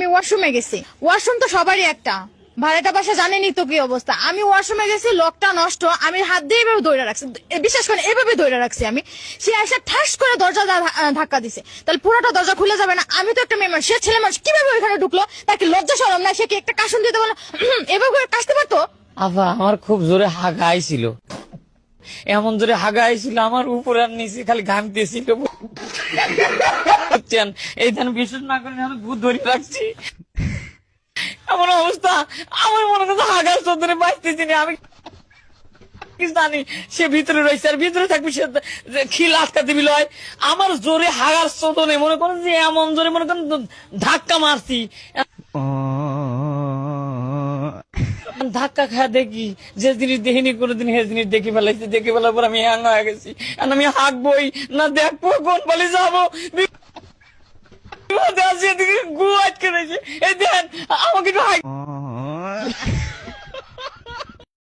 আমি ওয়াশরুমে গেছি, ওয়াশরুম তো সবারই একটা, ভাড়াটা বাসা জানেনই তো কি অবস্থা। আমি ওয়াশরুমে গেছি, লকটা নষ্ট, আমি হাত দিয়ে এভাবে ধরে রাখছি, বিশ্বাস করেন এভাবে ধরে রাখছি আমি। সে এসে ঠাস করে দরজা ধাক্কা দিছে, তাহলে পুরোটা দরজা খুলে যাবে না? আমি তো একটা মেয়ে মানুষ, সে ছেলে মানুষ কিভাবে ওইখানে ঢুকলো? তার কি লজ্জা শরম না? সে কি একটা কাশন দিতে বলো এভাবে করে কাশতে পারতো? আফা আমার খুব জোরে হাগা আইছিল, এমন জোরে হাগা আইছিল আমার উপর আর নিচে খালি ঘামতেছিল। বুঝছেন, এই ধান বিশ্বাস না করে আমি ভূত ধরে রাখছি। এমন অবস্থা, আমার মনে করছে হাগার চোদরে বাঁচতেছি না। আমি কি জানি সে ভিতরে রয়েছে, আর ভিতরে থাকবি সে খিল আটকা দিবি লয়। আমার জোরে হাগার চোদনে মনে করেন যে এমন জোরে মনে করেন ধাক্কা মারছি। ধাক্কা খায় দেখি যে জিনিস দেখিনি কোনোদিন সে জিনিস দেখে ফেলাইছি, দেখে ফেলার পর আমি হ্যাং হয়ে গেছি। আমি হাঁকবই না, দেখবো কোন পালি যাবো, গু আটকে রয়েছে। এই দেন আমাকে একটু